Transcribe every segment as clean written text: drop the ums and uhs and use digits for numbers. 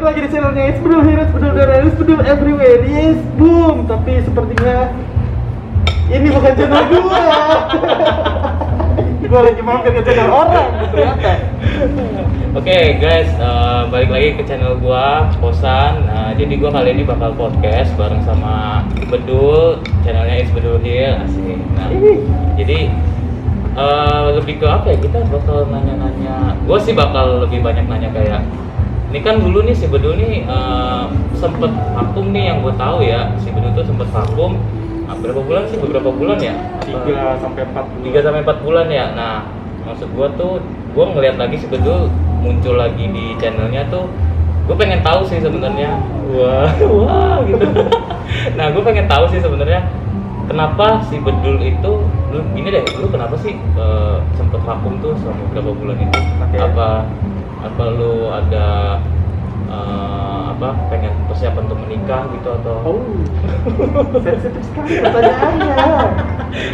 lagi di channelnya It's Bedul Here, It's Bedul There, It's Bedul Everywhere. Yes, boom. Tapi sepertinya ini bukan channel gua. Gua lagi mampir ke channel orang ternyata. Oke guys, balik lagi ke channel gua, Kosan. Jadi gua kali ini bakal podcast bareng sama Bedul, channelnya It's Bedul Here, asik. Nah, jadi lebih ke apa ya, kita bakal nanya-nanya. Gua sih bakal lebih banyak nanya kayak, ini kan dulu nih si Bedul nih sempet vakum nih yang gue tahu ya. Si Bedul tuh sempet vakum berapa bulan sih? Beberapa bulan ya? 3 sampai 4 bulan. 3 sampai 4 bulan ya. Nah, maksud gue tuh gue ngeliat lagi si Bedul muncul lagi di channelnya tuh. Gue pengen tahu sih sebenarnya. Wah gitu. Nah, gue pengen tahu sih sebenarnya kenapa si Bedul itu, lu gini deh, lu kenapa sih sempet vakum tuh selama beberapa bulan itu? Okay. Apa lu ada pengen persiapan untuk menikah gitu atau? Oh, sensitif sekali pertanyaannya.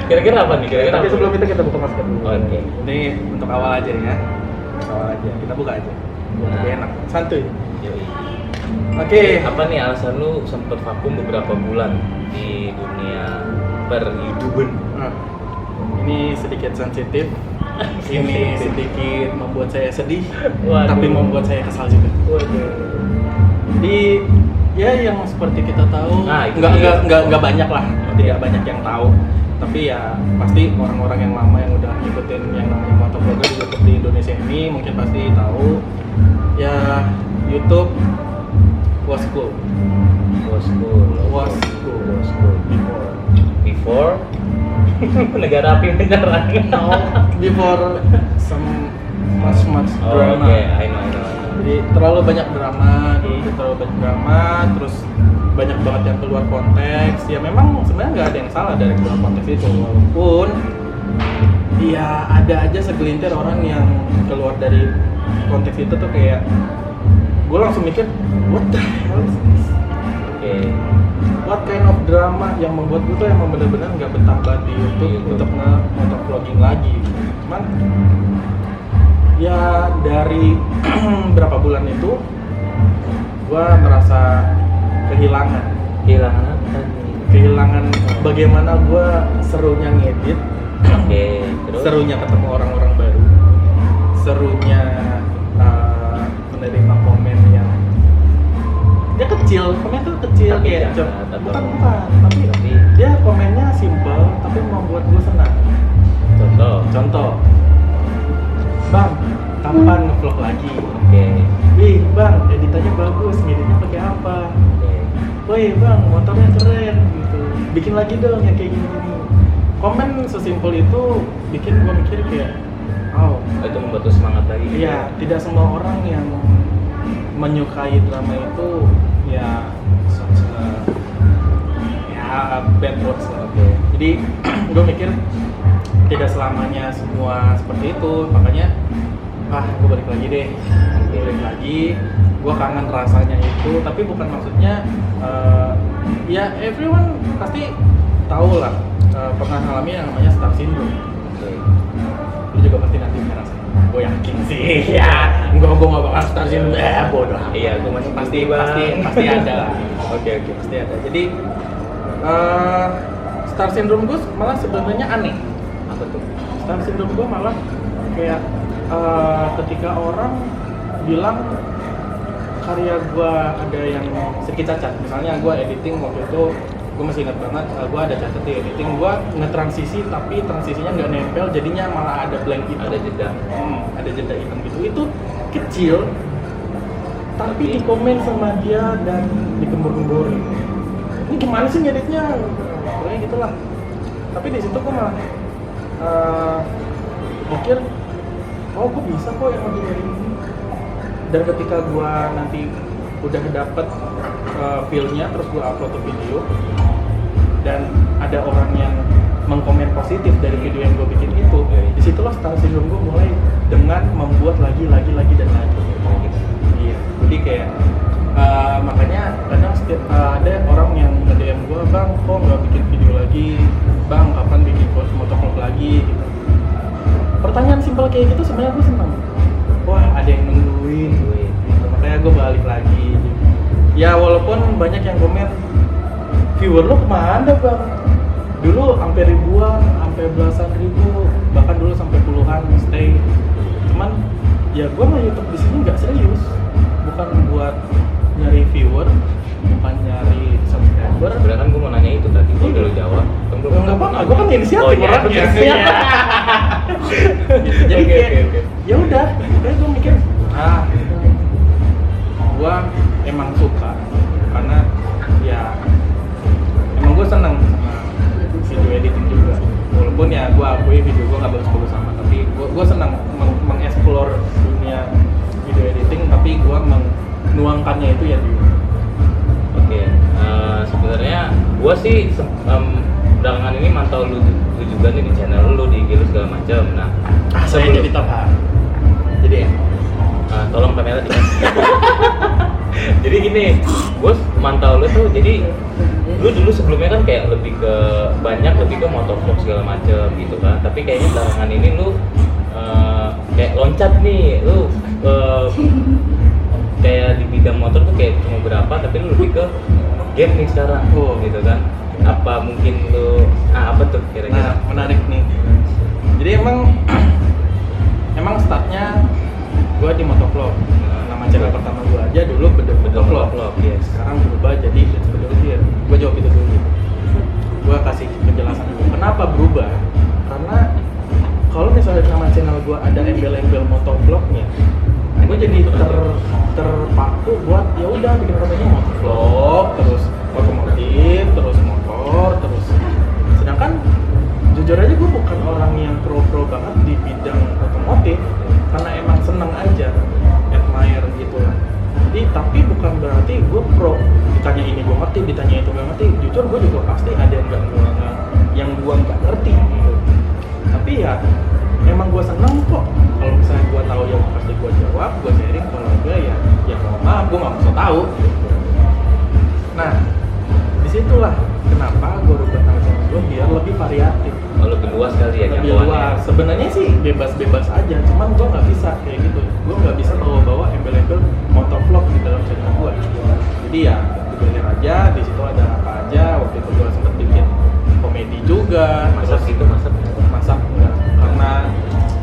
Kira-kira apa nih? Tapi sebelum itu kita buka masker dulu. Oke. Ini untuk awal aja ya. Awal aja. Kita buka aja. Lebih enak. Santuy. Yoi. Oke. Apa nih alasan lu sempet vakum beberapa bulan di dunia per-YouTuben? Ini sedikit sensitif. Ini sedikit membuat saya sedih. Waduh. Tapi membuat saya kesal juga. Waduh. Jadi ya yang seperti kita tahu, Nah, itu nggak banyak lah, tidak banyak yang tahu. Tapi ya pasti orang-orang yang lama yang udah ngikutin yang namanya motovlogger di YouTube di Indonesia ini mungkin pasti tahu. Ya YouTube was cool. Before negara api beneran. No, before some much drama. Oke, I know. Jadi terlalu banyak drama, terus banyak banget yang keluar konteks. Ya memang sebenarnya nggak ada yang salah dari keluar konteks itu, walaupun ya ada aja segelintir orang yang keluar dari konteks itu tuh kayak gue langsung mikir what the hell is this? Oke. What kind of drama yang membuat gue tuh emang bener-bener nggak betah banget di YouTube untuk nge-motovlogging lagi. Cuman ya dari berapa bulan itu gue merasa kehilangan bagaimana gue serunya ngedit. Oke, terus serunya ketemu orang-orang baru, serunya menerima komen yang dia kecil, komen tuh kecil tapi kayak bukan, tapi dia komennya simpel tapi membuat gue senang. Contoh, Bang, kapan ngevlog lagi? Oke. Wih, Bang, editannya bagus, ngeditnya pakai apa? Oke. Wih, Bang, motornya keren gitu. Bikin lagi dong yang kayak gini-gini. Komen sesimpel itu bikin gue mikir kayak, oh, Itu membuat lu semangat lagi. iya, tidak semua orang yang menyukai drama itu ya bad words lah. Oke. Jadi gue mikir tidak selamanya semua seperti itu, makanya gue balik lagi deh. Gue kangen rasanya itu, tapi bukan maksudnya ya everyone pasti tahu lah, pernah alami yang namanya star syndrome. Lu juga pasti nanti ngerasain. Gue yakin sih. Ya, gue nggak bakal star syndrome. Bodoh. Iya, gue masih Pasti ada lah. Oke, pasti ada. Jadi star syndrome gue malah sebenarnya aneh. Apa tuh? Star syndrome gue malah kayak ketika orang bilang karya gue ada yang sedikit cacat. Misalnya gue editing waktu itu, gue masih ingat banget, gue ada cacat di editing, gue ngetransisi tapi transisinya nggak nempel, jadinya malah ada blank hitam. Ada jeda hitam gitu. Itu kecil, tapi di komen sama dia dan dikembur-gemburin. Ini gimana sih ngeditnya? Pokoknya gitulah. Tapi di situ gue malah mikir, oh gue bisa kok yang lagi dari ini. Dan ketika gue nanti udah dapet feel-nya, terus gue upload ke video dan ada orang yang mengkomen positif dari video yang gue bikin itu, disitulah star syndrome gue mulai dengan membuat lagi dan lagi. Iya, jadi kayak makanya kadang setiap ada orang yang nge-DM gue, Bang, kok nggak bikin video lagi? Bang, kapan bikin motovlog lagi? Gitu. Pertanyaan simpel kayak gitu sebenarnya gue senang. Wah, ada yang nungguin. Gitu. akhirnya gue balik lagi. Ya walaupun banyak yang komen, viewer lo kemana bang? Dulu sampai ribuan, sampai belasan ribu, bahkan dulu sampai puluhan stay. Cuman ya gue mah YouTube di sini nggak serius, bukan buat nyari viewer, bukan nyari subscriber. Sebenarnya kan gue mau nanya itu tadi, gue udah jawab. Kan Ya nggak apa-apa, gue kan inisiatif Oh, iya, orangnya. iya. Gitu. Jadi Oke, kayak oke. ya udah, kayak gue mikir gue emang suka karena ya emang gue seneng sama video editing juga. Walaupun ya gue akui video gue nggak bagus-bagus sama, tapi gue seneng mengeksplor dunia video editing, tapi gue menuangkannya itu ya di YouTube. Oke, sebenarnya gua sih belakangan ini mantau lu juga nih di channel lu, di IG lu segala macam. Nah, Saya sebelum- jadi top hat. Jadi ya. Tolong kamera dikasih. Jadi gini, gua mantau lu tuh, jadi lu dulu sebelumnya kan kayak lebih ke motovlog segala macam gitu kan. Tapi kayaknya belakangan ini lu kayak loncat nih, lu kayak di bidang motor tuh kayak cuma berapa, tapi lu lebih ke game nih sekarang, Oh. gitu kan? Apa mungkin lu, apa tuh Nah, kira-kira? menarik nih. Jadi emang startnya gue di motovlog. Nama channel pertama gue aja dulu Betul motovlog. motovlog, yes. Sekarang berubah jadi Let's Bedul Here. Gue jawab itu dulu. Gue kasih penjelasan dulu. Kenapa berubah? Karena kalau misalnya nama channel gue ada embel-embel motovlognya, gue jadi terpaku buat ya udah bikin kontennya motovlog, terus otomotif, terus motor, terus. Sedangkan jujur aja gue bukan orang yang pro banget di bidang otomotif, karena emang seneng aja, admire gitu lah. Jadi tapi bukan berarti gue pro. Ditanya ini gue ngerti, ditanya itu gak ngerti. Jujur gue juga pasti ada yang gue nggak ngerti gitu. Tapi ya emang gue seneng kok. Kalau misalnya gue tahu ya pasti gue jawab, gue sharing. Kalau enggak ya mohon maaf, gue nggak usah tahu. Nah, disitulah kenapa gue rubah nama channel gue biar lebih variatif, Oh, lebih luas kali ya lebih jangkauannya. luas. Sebenarnya sih bebas-bebas aja, cuman gue nggak bisa kayak gitu. Gue nggak bisa bawa embel-embel motovlog di dalam channel gue. Jadi ya dibikin aja, di situ ada apa aja. Waktu itu gue sempet bikin komedi juga, Masak terus gitu, masak enggak, karena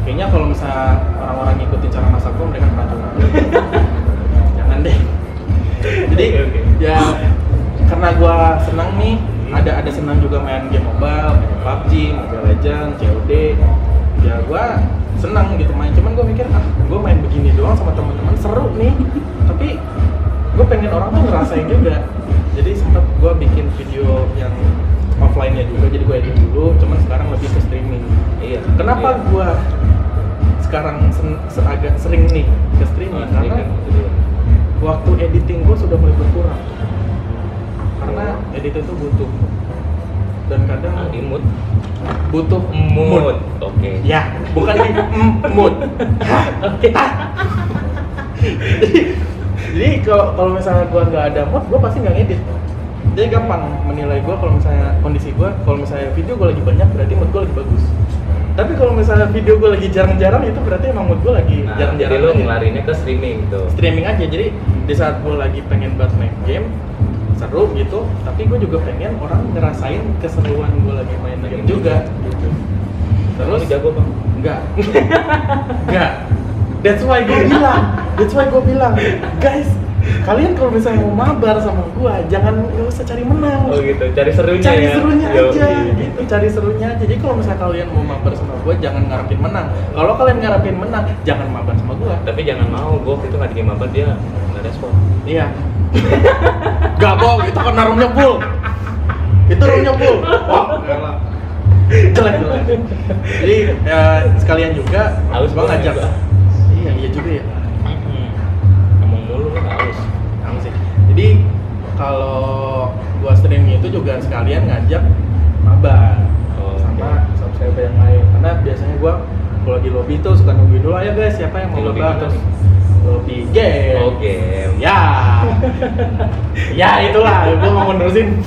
kayaknya kalau misalnya orang-orang ngikutin cara masak gue, mereka keracunan. Jangan deh. Jadi Oke. ya karena gue senang nih, ada senang juga main game mobile, main PUBG, Mobile Legends, COD. Ya gue senang gitu main, cuman gue mikir gue main begini doang sama teman-teman seru nih, tapi gue pengen orang tuh ngerasain juga. Jadi sempat gue bikin video yang offline-nya juga, jadi gue edit dulu, cuman sekarang lebih ke streaming. Iya. Kenapa Iya. gue sekarang agak sering nih ke streaming? Oh, Karena streaming, itu dia. waktu editing gue sudah mulai berkurang. Karena editing itu butuh mood. Dan kadang Imut. butuh Mood. Oke. Ya, bukan ini mood. Oke. Jadi kalau misalnya gue nggak ada mood, gue pasti nggak ngedit. Jadi gampang menilai gue kalau misalnya kondisi gue, kalau misalnya video gue lagi banyak berarti mood gue lagi bagus. Tapi kalau misalnya video gue lagi jarang-jarang itu berarti emang mood gue lagi Nah, jarang-jarang. jadi lu aja. ngelarinya ke streaming gitu. Streaming aja. Jadi di saat gue lagi pengen buat main game seru gitu, tapi gue juga pengen orang ngerasain keseruan gue lagi main game juga gitu. Terus Lu jago bang? enggak. Enggak. That's why gue bilang, guys, kalian kalau misalnya mau mabar sama gue, jangan nggak usah cari menang. Oh gitu, cari serunya Cari ya? serunya Yoi. aja, gitu. Cari serunya aja. Jadi kalau misalnya kalian mau mabar sama gue, jangan ngarepin menang. Kalau kalian ngarepin menang, jangan mabar sama gue. Tapi jangan mau, gue waktu itu nggak di game apa dia nggak respon. Iya. Gak bohong, itu kan roomnya full. Itu roomnya full. Wah, enggak. Jelek. Jadi sekalian juga, Haus gue ngajak. juga. Iya juga ya. Ngomong mulu lu nggak haus. Tahu sih. Jadi kalau gua streaming itu juga sekalian ngajak mabar Oh, sama subscriber yang lain. Karena biasanya gua kalau di lobby tuh suka nungguin dulu aja guys siapa yang Di mau lobby mabar mana terus nih? lobby game. Oh game. Ya. Ya itulah gua mau menerusin.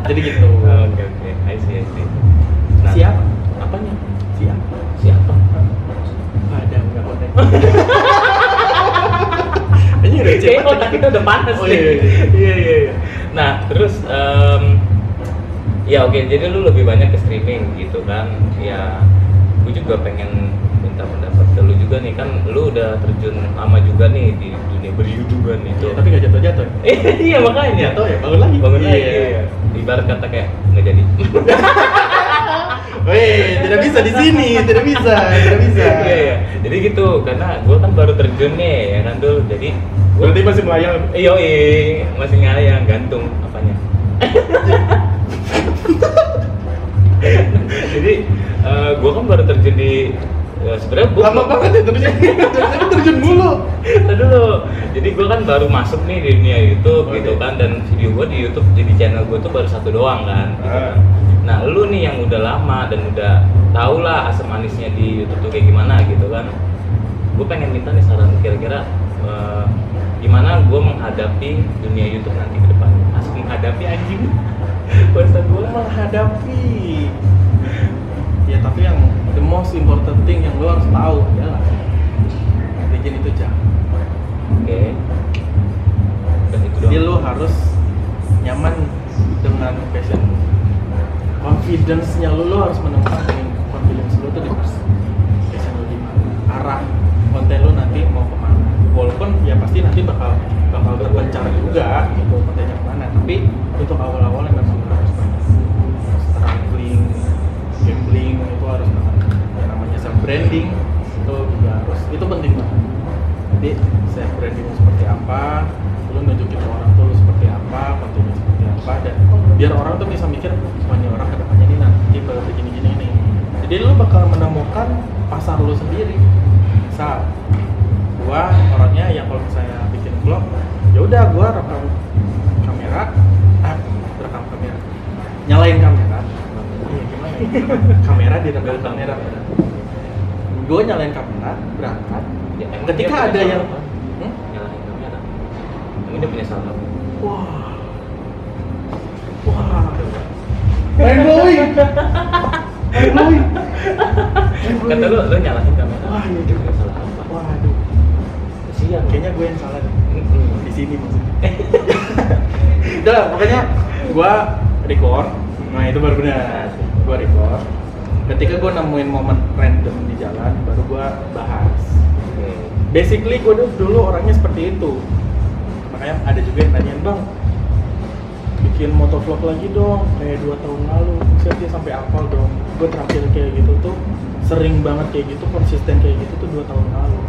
Jadi gitu. Oke. I see. Nah, Siapa? Apanya? Siapa? Siapa? Ada enggak konten. Ini Kayaknya otak kita udah panas Oh, nih. iya. Iya. Nah, terus ya oke, jadi lu lebih banyak ke streaming gitu kan. Ya, gue juga pengen minta pendapat ke lu juga nih, kan lu udah terjun lama juga nih di dunia ber-YouTuber itu. Iya, tapi nggak jatuh-jatuh. Iya makanya. Jatuh ya, bangun lagi. Bangun lagi. Iya. Ibarat kata kayak nggak jadi. Weh, tidak bisa di sini, tidak bisa. Iya. Jadi gitu, karena gue kan baru terjun nih, ya kan dulu. Jadi Berarti masih melayang. masih ngayang, gantung apanya. Jadi gue kan baru terjun di sebenarnya gue Lama banget ya terjun mulu. Tadi dulu. Jadi gue kan baru masuk nih di dunia YouTube gitu Oke. kan, dan video gue di YouTube jadi channel gue tuh baru satu doang kan. Gitu kan. Nah lu nih yang udah lama dan udah tau lah asam manisnya di YouTube tuh kayak gimana gitu kan. Gue pengen minta nih saran kira-kira gimana gue menghadapi dunia YouTube nanti ke depan. Asal menghadapi anjing. Bahasa gue Menghadapi. Ya tapi yang the most important thing yang lo harus tahu adalah bikin itu jangan. oke. Dan itu Jadi doang. lo harus nyaman dengan passion. Confidence-nya lo harus menemukan confidence lo tuh di passion lo di mana. Arah konten lo nanti mau kemana. Walaupun ya pasti nanti bakal terpencar juga gitu kontennya kemana. Tapi untuk awal-awalnya memang harus banyak struggling, gambling itu harus banget. Yang namanya self branding itu juga harus, itu penting banget. Jadi self branding seperti apa, lu nunjukin ke orang tuh lu seperti apa, kontennya seperti apa, dan biar orang tuh bisa mikir, wah ini orang kedepannya ini nanti bakal begini-gini nih. Jadi lu bakal menemukan pasar lu sendiri. Misal gua orangnya yang kalau misalnya bikin vlog, ya udah gua rekam kamera, nyalain kamera. Iya gimana? Kamera direkam kamera. Gua nyalain kamera, berangkat. Ya, emang Ketika dia punya ada yang salah apa? Nyalahin kamera. Emang dia punya salah apa? Wah, mind blowing. Kata lu nyalahin kamera. Wah, iya Dia juga. punya salah apa? Waduh, Kasihan. kayaknya gue yang salah nih. Mm-mm. Di sini maksudnya. Udah, pokoknya gue record. Nah itu baru benar. Gue record. Ketika gue nemuin momen random di jalan, baru gue bahas. Oke. Basically gue dulu orangnya seperti itu. Makanya ada juga yang nanyain, bang, bikin motovlog lagi dong, kayak 2 tahun lalu. Saya dia sampai hafal dong. Gue terakhir kayak gitu tuh sering banget kayak gitu, konsisten kayak gitu tuh 2 tahun lalu.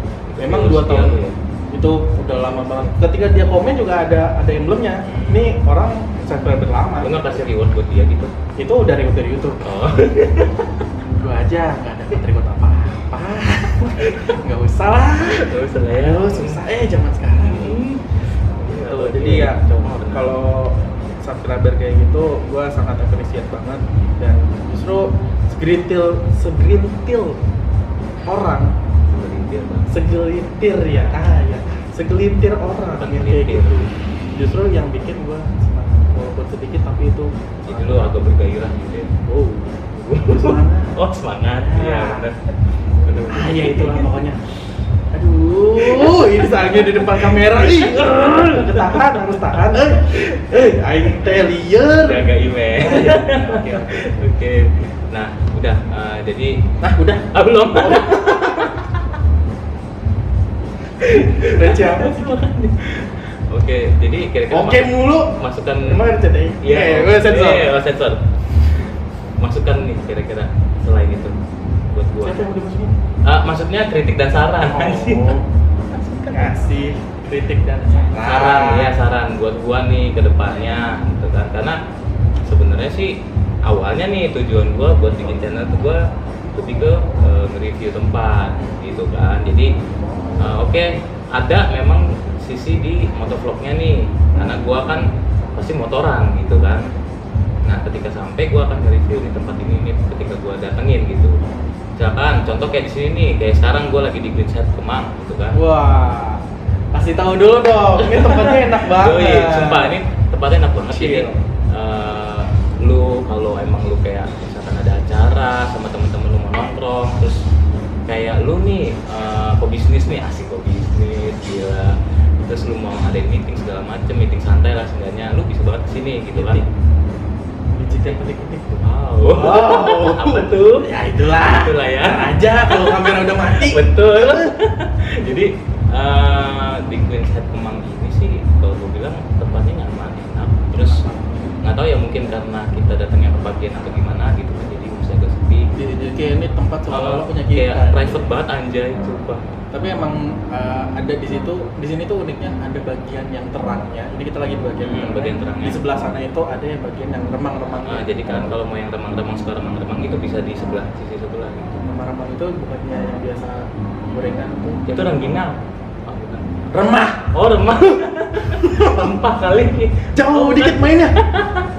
Memang 2 tahun ya. itu udah lama banget. Ketika dia komen juga ada emblemnya. Ini orang subscriber lama. Lu nggak kasih reward buat dia gitu? Itu udah reward dari YouTube. Oh. Gue aja nggak dapat reward apa-apa. Nggak usah lah. Gak usah lah ya. Aduh, susah zaman sekarang. Iya, Gitu. oke. Jadi ya Coba. kalau subscriber kayak gitu, gue sangat appreciate banget, dan justru segelintir orang, segelintir ya, segelintir orang yang kayak gitu, justru yang bikin gue senang, walaupun sedikit tapi itu. Jadi lu agak bergairah gitu ya. Wow, semangat. Oh semangat. Iya benar. Ya itulah pokoknya. Aduh, ini saatnya di depan kamera. Ih, ketahan, harus tahan. I tell you. Jaga image. Oke. Nah, udah. Jadi. Nah, udah. Belum. Receh amat sih. Oke. Jadi kira-kira. Oke mulu. Masukan. Emang ada CTI? Gue sensor. Iya, sensor. Masukan nih kira-kira selain itu buat gua. Siapa yang mau dimasukin? Maksudnya kritik dan saran. Anjing. Ngasih kritik dan Saran ya, saran buat gua nih ke depannya gitu kan. Karena sebenarnya sih awalnya nih tujuan gua buat bikin channel tuh gua lebih ke nge-review tempat gitu kan. Jadi oke, ada memang sisi di motovlognya nih, karena gua kan pasti motoran gitu kan. Nah ketika sampai gua akan nge-review di tempat ini nih ketika gua datengin gitu. Misalkan contoh kayak di sini nih, kayak sekarang gua lagi di Green Set Kemang gitu kan. Wah, kasih tahu dulu dong. Ini tempatnya enak banget. Yoi, sumpah ini tempatnya enak banget. Jadi Chill. lu kalau emang lu kayak misalkan ada acara sama temen-temen lu mau nongkrong, terus kayak lu nih pebisnis nih, asik pebisnis gila, terus lu mau ada meeting segala macem, meeting santai lah seenggaknya lu bisa banget kesini gitu kan. Digital ketik-ketik. Wow. Apa tuh? Ya itulah ya. Aja kalau kamera udah mati. Betul. Jadi di Queenshead Kemang ini sih kalau gue bilang tempatnya nyaman, enak. Terus nggak tahu ya mungkin karena kita datangnya ke bagian atau gimana gitu kan, jadi bisa agak sepi. Jadi kayak ini tempat seolah-olah punya kita. Kayak private banget anjay, sumpah. Tapi emang ada di sini tuh uniknya ada bagian yang terangnya. Ini kita lagi di bagian bagian terangnya. Di sebelah sana itu ada yang bagian yang remang-remangnya. Jadi kan kalau mau yang remang-remang suka remang-remang itu bisa di sebelah sisi sebelah gitu. Remang-remang itu bukannya yang biasa gorengan tuh. Itu rengginang. Oh, bukan. Remah. Oh, remah. Rempah kali. Jauh dikit mainnya.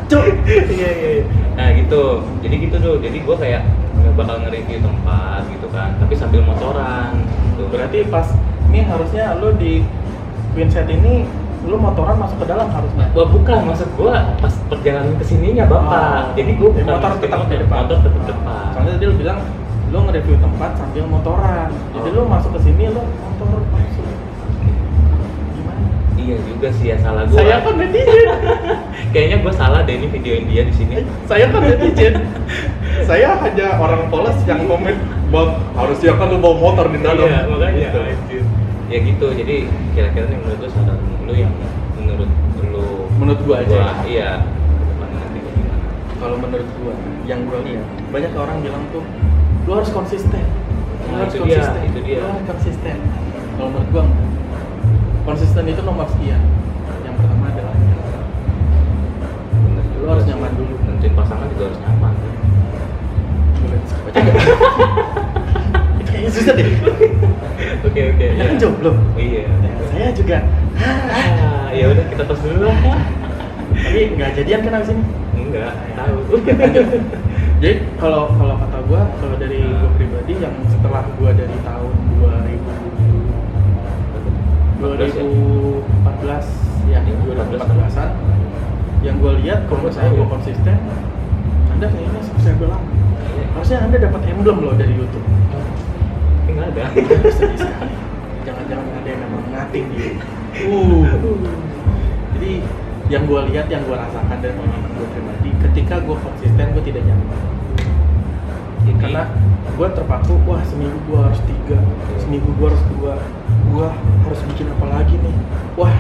Jauh. Iya. Nah gitu. Jadi gitu tuh. Jadi gua kayak bakal nge-review tempat gitu kan, tapi sambil motoran gitu. Berarti pas ini harusnya lu di Queenshead ini lu motoran masuk ke dalam harusnya. Wah bukan, maksud gua pas perjalanan kesininya bapak. Jadi gua bukan motor masukin tetap di depan. Motor tetap depan. Soalnya tadi lu bilang lu nge-review tempat sambil motoran. Jadi lu masuk ke sini lu motor langsung. Gimana? Iya juga sih ya, salah gua. Saya kan netizen. Kayaknya gua salah deh ini videoin dia di sini. Saya kan netizen. Saya hanya orang polos yang komen, "Bang, harusnya kan lu bawa motor di dalam." Iya, makanya. Gitu. Ya gitu. Jadi kira-kira nih menurut lu saran lu yang menurut gua aja. Iya. Kedepannya nanti kayak gimana? Kalau menurut gua, yang gua lihat banyak orang bilang tuh, lu harus konsisten. Lu Nah, harus itu konsisten. dia, itu dia. Lu harus konsisten. Kalau menurut gua, konsisten itu nomor sekian. Yang pertama adalah Bener lu juga harus sih. nyaman dulu. Nentuin pasangan juga harus nyaman. Boleh skip aja nggak? Itu kayaknya susah deh. Oke. Ini kan jomblo. Iya. Saya juga. Ya udah kita tos dulu lah. Tapi nggak jadian kan abis ini? Enggak, tahu. Jadi kalau kata gua, kalau dari gua pribadi yang setelah gua dari tahun 2014 ya 2014an yang gua lihat kalau saya gua konsisten, Anda kayaknya subscriber lama. Harusnya Anda dapat emblem loh dari YouTube. Enggak ada. Sedih sekali. Jangan-jangan ada yang memang ngating dia. Jadi yang gue lihat, yang gue rasakan dan pengalaman gue pribadi, ketika gue konsisten gue tidak nyaman. Karena gue terpaku, wah seminggu gue harus 3, seminggu gue harus 2, gue harus bikin apa lagi nih? Wah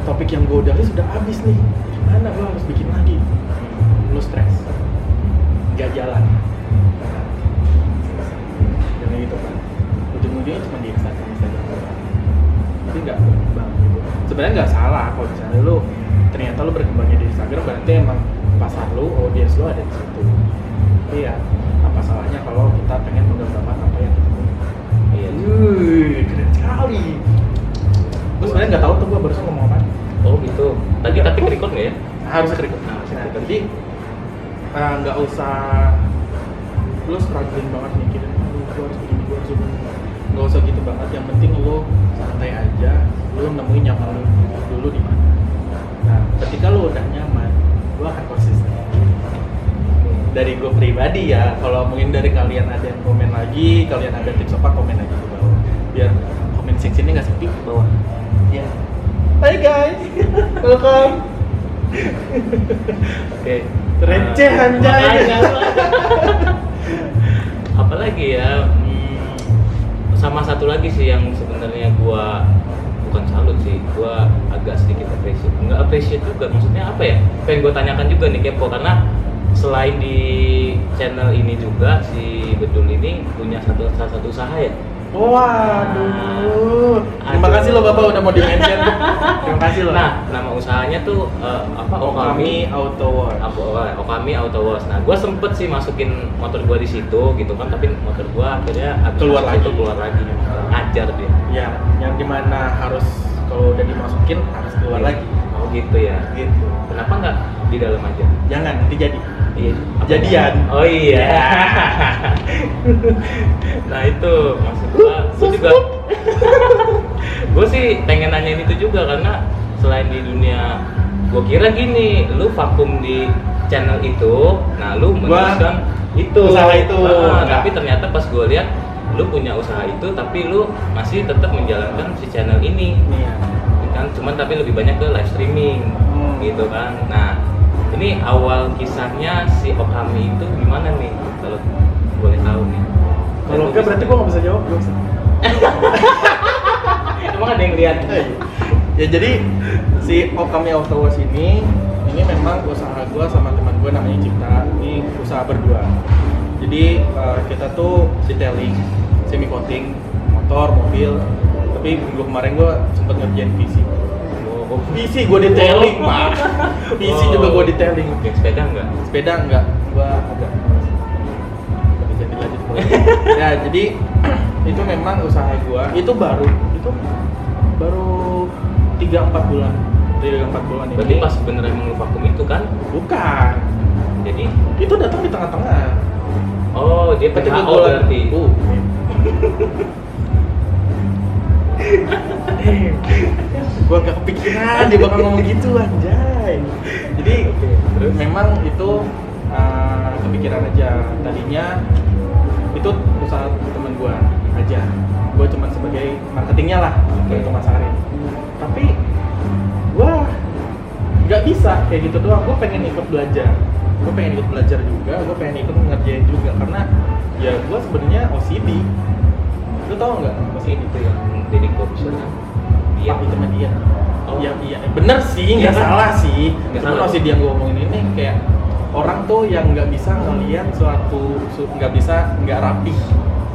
topik yang gue udah sudah habis nih, gimana gue harus bikin lagi? Lu stres, gak jalan. Jangan gitu kan. Ujung-ujungnya cuma di Instagram tapi nggak berkembang gitu. Sebenarnya nggak salah kalau misalnya lu ternyata lu berkembangnya di Instagram, berarti emang pasar lu, audiens lu ada di situ. Tapi ya apa salahnya kalau kita pengen mengembangkan apa yang kita punya. Iya. Keren sekali. Gue sebenarnya nggak tahu tuh gue barusan ngomong apa. Oh gitu. Tapi record nggak ya? Harus record. Nah, Jadi nggak usah lu struggling banget mikirin, gue harus begini, gue harus begini. Nggak usah gitu banget. Yang penting lu santai aja, lu nemuin nyaman lu dulu di mana. Nah, ketika lu udah nyaman, lu akan konsisten. Dari gue pribadi ya, kalau mungkin dari kalian ada yang komen lagi, kalian ada tips apa, komen aja di bawah. Biar komen section ini nggak sepi ke bawah. Ya. Hai guys, welcome. Oke. Receh anjay. Apalagi ya? Sama satu lagi sih yang sebenarnya gua bukan salut sih, gua agak sedikit appreciate. Enggak appreciate juga, maksudnya apa ya? Pengen gua tanyakan juga nih Kepo, karena selain di channel ini juga si Bedul ini punya salah satu usaha ya. Waduh. Terima kasih loh Bapak udah mau di-mention. Terima kasih loh. Nah, nama usahanya tuh apa? Okami Auto Wash. Okami Auto Wash. Nah, gua sempet sih masukin motor gua di situ gitu kan, tapi motor gua akhirnya habis Keluar masuk lagi. keluar lagi. Ngajar dia. Ya, yang dimana harus kalau udah dimasukin harus keluar lagi. Oh gitu ya. Gitu. Kenapa nggak di dalam aja? Jangan nanti jadi. Iya. Jadian. Oh iya. Nah itu maksud gua juga. Gue sih pengen nanyain itu juga karena selain di dunia, gue kira gini, lu vakum di channel itu, nah lu meneruskan itu usaha itu. tapi ternyata pas gue lihat lu punya usaha itu tapi lu masih tetap menjalankan si channel ini. Iya. Kan cuman tapi lebih banyak ke live streaming gitu kan. Nah, ini awal kisahnya si Okami itu gimana nih kalau boleh tahu nih? Kalau enggak berarti gua nggak bisa jawab, gua bisa. Emang ada yang lihat? Ya jadi si Okami Auto Wash ini memang usaha gua sama teman gua namanya Cipta. Ini usaha berdua. Jadi kita tuh detailing, semi coating, motor, mobil. Tapi minggu kemarin gua sempet ngerjain PC. PC gua detailing, Pak. PC juga gua detailing. Oke, sepeda enggak? Sepeda enggak, gua agak jadi lanjut. Ya, jadi itu memang usaha gua. Itu baru 3-4 bulan. 3-4 bulan ini. Berarti pas bener emang lu vakum itu kan? Bukan. Jadi Itu datang di tengah-tengah. oh, dia Ketika PHO gua berarti. Gua gak kepikiran dia bakal ngomong gitu, anjay. Jadi Terus? memang itu kepikiran aja. Tadinya itu usaha temen gua aja. Gua cuma sebagai marketingnya lah untuk masarin. Tapi gua nggak bisa kayak gitu doang. Gua pengen ikut belajar. Gua pengen ikut belajar juga. Gua pengen ikut ngerjain juga karena ya gua sebenarnya OCD. Lu tau nggak OCD Itu yang jadi corruption kan? Iya, itu mah dia. Oh. Iya, bener sih, nggak Iya kan? salah sih. Nggak Cuman salah. masih dia ngomongin ini kayak orang tuh yang nggak bisa ngelihat suatu, nggak bisa nggak rapi.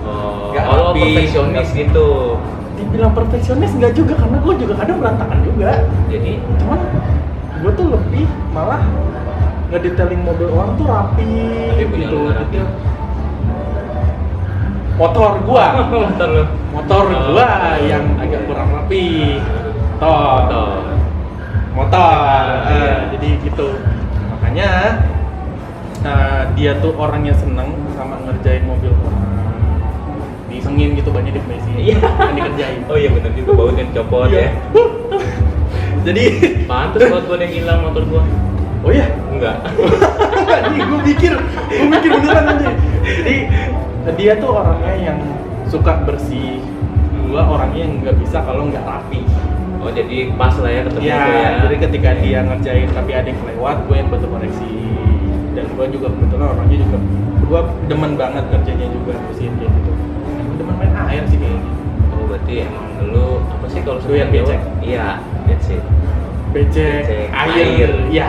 Oh, Nggak oh, lo rapi. perfeksionis gitu. Dibilang perfeksionis nggak juga karena gue juga kadang berantakan juga. Jadi Cuman gue tuh lebih malah ngedetailing mobil orang tuh rapi Tapi punya gitu. lu nggak rapi? Detail. Motor gua, motor lo. motor Oh, gua yang agak kurang rapi. Motor. Motor. Iya. Jadi gitu. Makanya dia tuh orangnya seneng sama ngerjain mobil orang. Disengin gitu banyak diberesin. Iya. Kan dikerjain. Oh iya benar juga baunya copot Iya. ya. Jadi Pantes buat gua yang hilang motor gua. oh iya. Enggak. Nih gue mikir beneran aja. Jadi dia tuh orangnya yang suka bersih. Gua orangnya yang nggak bisa kalau nggak rapi. Oh jadi pas lah ya ketemu Ya, gua ya. jadi ketika dia ngerjain tapi ada yang lewat, gue yang bantu koreksi. Dan gue juga kebetulan orangnya juga, gue demen banget kerjanya juga bersihin kayak gitu. Dan gue demen main air sih kayaknya. Oh berarti emang lu apa sih kalau Doyan sebutan Jawa? becek. Iya, that's it. Becek, air, ya.